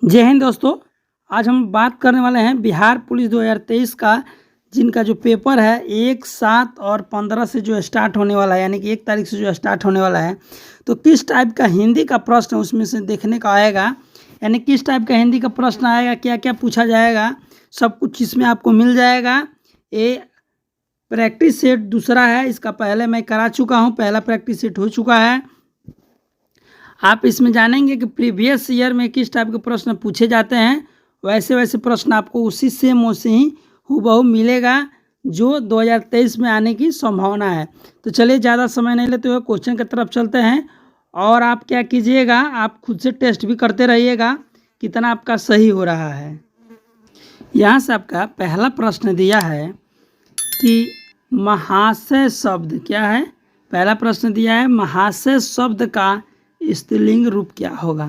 जय हिंद दोस्तों। आज हम बात करने वाले हैं बिहार पुलिस 2023 का, जिनका जो पेपर है 1, 7 और 15 से जो स्टार्ट होने वाला है, यानी कि 1 तारीख से जो स्टार्ट होने वाला है। तो किस टाइप का हिंदी का प्रश्न उसमें से देखने का आएगा, यानी किस टाइप का हिंदी का प्रश्न आएगा, क्या क्या पूछा जाएगा, सब कुछ इसमें आपको मिल जाएगा। ये प्रैक्टिस सेट दूसरा है, इसका पहले मैं करा चुका हूँ, पहला प्रैक्टिस सेट हो चुका है। आप इसमें जानेंगे कि प्रीवियस ईयर में किस टाइप के प्रश्न पूछे जाते हैं, वैसे वैसे प्रश्न आपको उसी सेम वैसे ही हूबहू मिलेगा जो 2023 में आने की संभावना है। तो चलिए ज़्यादा समय नहीं लेते हुए क्वेश्चन की तरफ चलते हैं। और आप क्या कीजिएगा, आप खुद से टेस्ट भी करते रहिएगा कितना आपका सही हो रहा है। यहाँ से आपका पहला प्रश्न दिया है कि महाशय शब्द क्या है। पहला प्रश्न दिया है महाशय शब्द का स्त्रीलिंग रूप क्या होगा।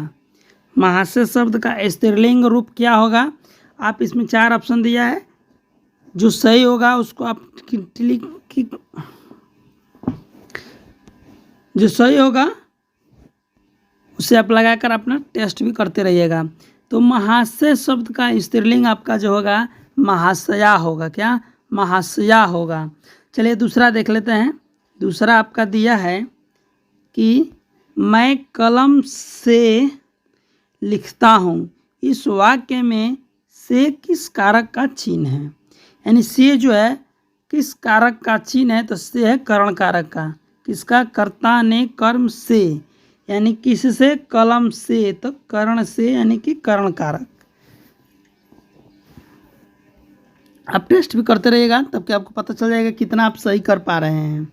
महाशय शब्द का स्त्रीलिंग रूप क्या होगा। आप इसमें 4 ऑप्शन दिया है, जो सही होगा उसको आप जो सही होगा उसे आप लगाकर अपना टेस्ट भी करते रहिएगा। तो महाशय शब्द का स्त्रीलिंग आपका जो होगा महाशया होगा। क्या महाशया होगा। चलिए दूसरा देख लेते हैं। दूसरा आपका दिया है कि मैं कलम से लिखता हूँ, इस वाक्य में से किस कारक का चिन्ह है। यानी से जो है किस कारक का चिन्ह है, तो से है करण कारक का। किसका, कर्ता ने कर्म से, यानी किससे, कलम से, तो कर्ण से यानी कि करण कारक। आप टेस्ट भी करते रहिएगा तब कि आपको पता चल जाएगा कितना आप सही कर पा रहे हैं।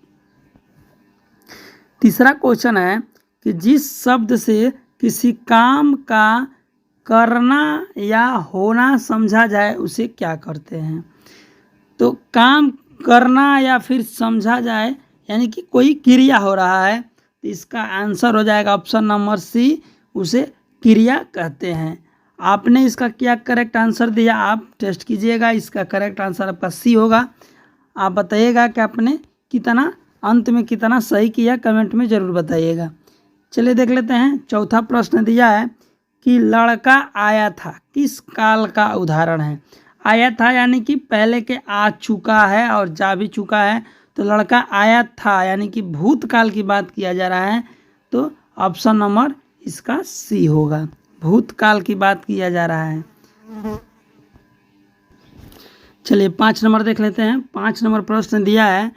तीसरा क्वेश्चन है कि जिस शब्द से किसी काम का करना या होना समझा जाए उसे क्या करते हैं। तो काम करना या फिर समझा जाए यानी कि कोई क्रिया हो रहा है, तो इसका आंसर हो जाएगा ऑप्शन नंबर सी, उसे क्रिया कहते हैं। आपने इसका क्या करेक्ट आंसर दिया, आप टेस्ट कीजिएगा। इसका करेक्ट आंसर आपका सी होगा। आप बताइएगा कि आपने कितना अंत में कितना सही किया, कमेंट में ज़रूर बताइएगा। चलिए देख लेते हैं। चौथा प्रश्न दिया है कि लड़का आया था किस काल का उदाहरण है। आया था यानी कि पहले के आ चुका है और जा भी चुका है, तो लड़का आया था यानी कि भूतकाल की बात किया जा रहा है, तो ऑप्शन नंबर इसका सी होगा, भूतकाल की बात किया जा रहा है। चलिए 5 नंबर देख लेते हैं। 5 नंबर प्रश्न दिया है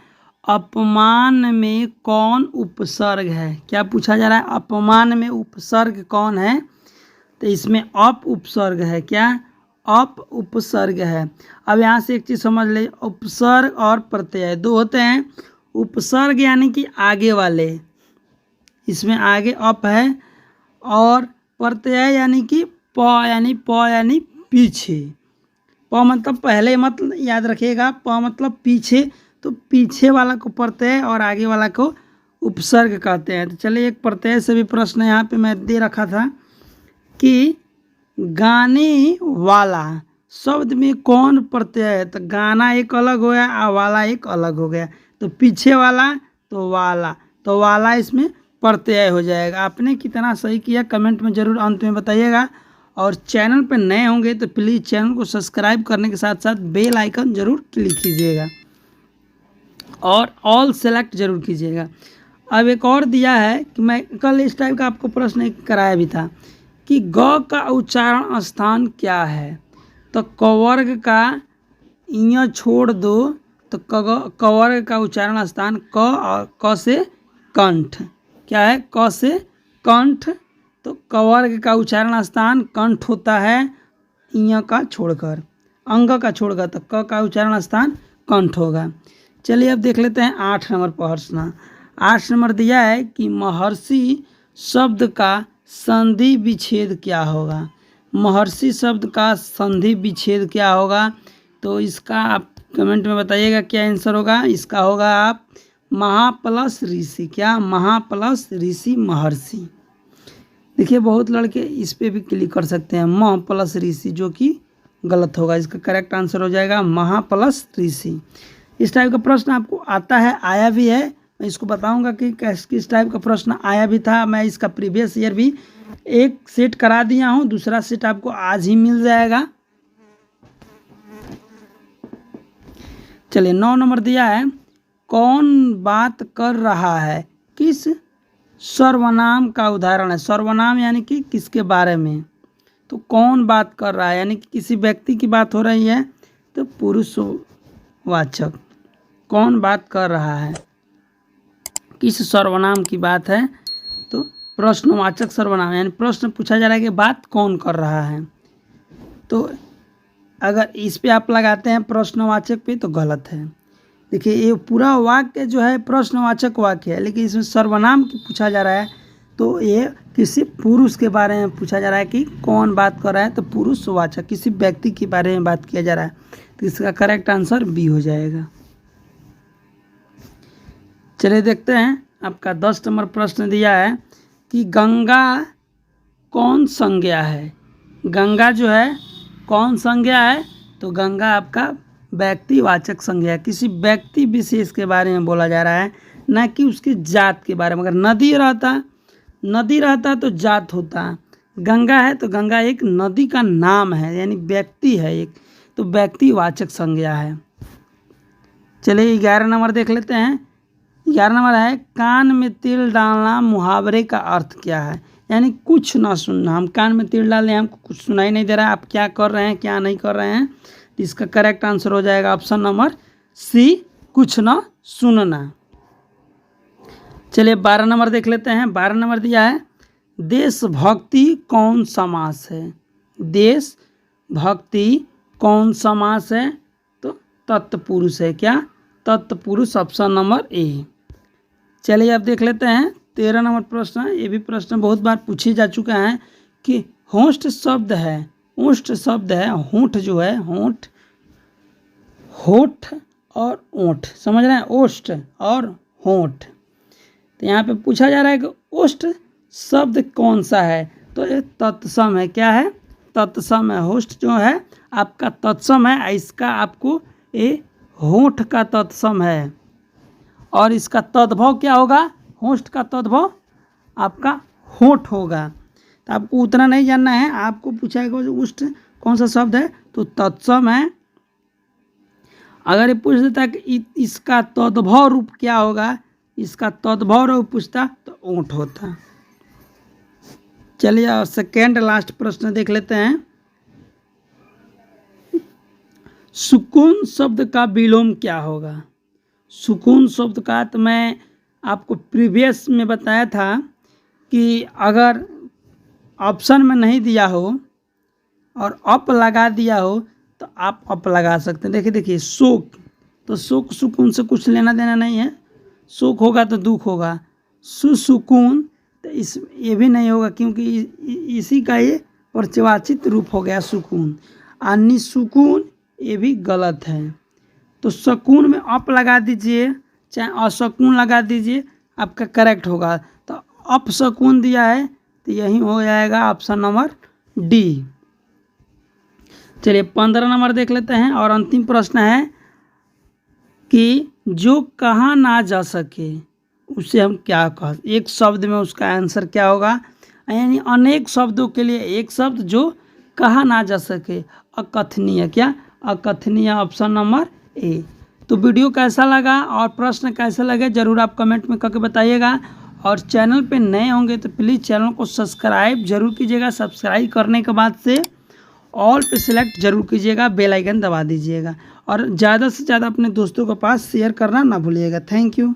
अपमान में कौन उपसर्ग है। क्या पूछा जा रहा है, अपमान में उपसर्ग कौन है। तो इसमें अप उपसर्ग है। क्या, अप उपसर्ग है। अब यहाँ से एक चीज़ समझ ले, उपसर्ग और प्रत्यय दो होते हैं। उपसर्ग यानी कि आगे वाले, इसमें आगे अप है, और प्रत्यय यानी कि प यानी पीछे। प मतलब पहले मत याद रखिएगा, प मतलब पीछे, तो पीछे वाला को प्रत्यय और आगे वाला को उपसर्ग कहते हैं। तो चलिए एक प्रत्यय से भी प्रश्न यहाँ पे मैं दे रखा था कि गाने वाला शब्द में कौन प्रत्यय है। तो गाना एक अलग हो गया और वाला एक अलग हो गया, तो पीछे वाला तो वाला इसमें प्रत्यय हो जाएगा। आपने कितना सही किया कमेंट में ज़रूर अंत में बताइएगा। और चैनल पर नए होंगे तो प्लीज़ चैनल को सब्सक्राइब करने के साथ साथ बेल आइकन ज़रूर क्लिक कीजिएगा और ऑल सेलेक्ट जरूर कीजिएगा। अब एक और दिया है कि मैं कल इस टाइप का आपको प्रश्न एक कराया भी था कि ग का उच्चारण स्थान क्या है। तो कवर्ग का इया छोड़ दो, तो कवर्ग का उच्चारण स्थान क और क से कंठ। क्या है, क से कंठ, तो कवर्ग का उच्चारण स्थान कंठ होता है इया का छोड़कर, अंग का छोड़कर, तो क का उच्चारण स्थान कंठ होगा। चलिए अब देख लेते हैं 8 नंबर प्रश्न। 8 नंबर दिया है कि महर्षि शब्द का संधि विच्छेद क्या होगा। महर्षि शब्द का संधि विच्छेद क्या होगा, तो इसका आप कमेंट में बताइएगा क्या आंसर होगा। इसका होगा आप महा प्लस ऋषि। क्या, महा प्लस ऋषि महर्षि। देखिए बहुत लड़के इस पे भी क्लिक कर सकते हैं, मह प्लस ऋषि, जो कि गलत होगा। इसका करेक्ट आंसर हो जाएगा महा प्लस ऋषि। इस टाइप का प्रश्न आपको आता है, आया भी है। मैं इसको बताऊंगा कि किस टाइप का प्रश्न आया भी था। मैं इसका प्रीवियस ईयर भी एक सेट करा दिया हूँ, दूसरा सेट आपको आज ही मिल जाएगा। चलिए 9 नंबर दिया है, कौन बात कर रहा है, किस सर्वनाम का उदाहरण है। सर्वनाम यानी कि किसके बारे में, तो कौन बात कर रहा है यानी कि किसी व्यक्ति की बात हो रही है, तो पुरुषवाचक। कौन बात कर रहा है, किस सर्वनाम की बात है, तो प्रश्नवाचक सर्वनाम, यानी प्रश्न पूछा जा रहा है कि बात कौन कर रहा है। तो अगर इस पे आप लगाते हैं प्रश्नवाचक पे तो गलत है। देखिए ये पूरा वाक्य जो है प्रश्नवाचक वाक्य है, लेकिन इसमें सर्वनाम पूछा जा रहा है, तो ये किसी पुरुष के बारे में पूछा जा रहा है कि कौन बात कर रहा है, तो पुरुषवाचक किसी व्यक्ति के बारे में बात किया जा रहा है, तो इसका करेक्ट आंसर बी हो जाएगा। चलिए देखते हैं, आपका 10 नंबर प्रश्न दिया है कि गंगा कौन संज्ञा है। गंगा जो है कौन संज्ञा है, तो गंगा आपका व्यक्तिवाचक संज्ञा है, किसी व्यक्ति विशेष के बारे में बोला जा रहा है, ना कि उसकी जात के बारे में। अगर नदी रहता तो जात होता, गंगा है तो गंगा एक नदी का नाम है, यानी व्यक्ति है एक, तो व्यक्तिवाचक संज्ञा है। चलिए 11 नंबर देख लेते हैं। 11 नंबर है, कान में तिल डालना मुहावरे का अर्थ क्या है, यानी कुछ ना सुनना। हम कान में तिल डाल रहे हैं, हमको कुछ सुनाई नहीं दे रहा है, आप क्या कर रहे हैं क्या नहीं कर रहे हैं, तो इसका करेक्ट आंसर हो जाएगा ऑप्शन नंबर सी, कुछ ना सुनना। चलिए 12 नंबर देख लेते हैं। 12 नंबर दिया है, देशभक्ति कौन समास है। देशभक्ति कौन समास है, तो तत्पुरुष है। क्या, तत्पुरुष, ऑप्शन नंबर ए। चलिए अब देख लेते हैं 13 नंबर प्रश्न। ये भी प्रश्न बहुत बार पूछे जा चुका है कि होस्ट शब्द है, ओष्ठ शब्द है, होंठ जो है, होंठ, होठ और ओंठ, समझ रहे हैं, ओष्ठ और होंठ। तो यहाँ पे पूछा जा रहा है कि ओष्ठ शब्द कौन सा है, तो ये तत्सम है। क्या है, तत्सम है। होस्ट जो है आपका तत्सम है, इसका आपको ये होंठ का तत्सम है, और इसका तद्भव क्या होगा, होस्ट का तद्भव आपका होठ होगा। तो आपको उतना नहीं जानना है, आपको पूछा है कि ओष्ठ कौन सा शब्द है, तो तत्सम है। अगर ये पूछ देता कि इसका तद्भव रूप क्या होगा, इसका तद्भव रूप पूछता तो ओंठ होता। चलिए सेकेंड लास्ट प्रश्न देख लेते हैं। सुकून शब्द का विलोम क्या होगा। सुकून शब्द का तो मैं आपको प्रीवियस में बताया था कि अगर ऑप्शन में नहीं दिया हो और अप लगा दिया हो तो आप अप लगा सकते हैं। देखिए शोक, तो शोक सुकून से कुछ लेना देना नहीं है, शोक होगा तो दुख होगा। सुसुकून तो इस ये भी नहीं होगा, क्योंकि इसी का ये परिचयवाचित रूप हो गया सुकून। और निसुकून ये भी गलत है, तो सकून में अप लगा दीजिए, चाहे असकून लगा दीजिए, आपका करेक्ट होगा। तो अपसकून दिया है तो यही हो जाएगा ऑप्शन नंबर डी। चलिए 15 नंबर देख लेते हैं, और अंतिम प्रश्न है कि जो कहा ना जा सके उसे हम क्या कह, एक शब्द में उसका आंसर क्या होगा, यानी अनेक शब्दों के लिए एक शब्द जो कहा ना जा सके, अकथनीय। क्या, अकथनीय, ऑप्शन नंबर ए। तो वीडियो कैसा लगा और प्रश्न कैसे लगे जरूर आप कमेंट में करके बताइएगा, और चैनल पे नए होंगे तो प्लीज़ चैनल को सब्सक्राइब जरूर कीजिएगा। सब्सक्राइब करने के बाद से ऑल पे सिलेक्ट जरूर कीजिएगा, बेल आइकन दबा दीजिएगा, और ज़्यादा से ज़्यादा अपने दोस्तों के पास शेयर करना ना भूलिएगा। Thank you.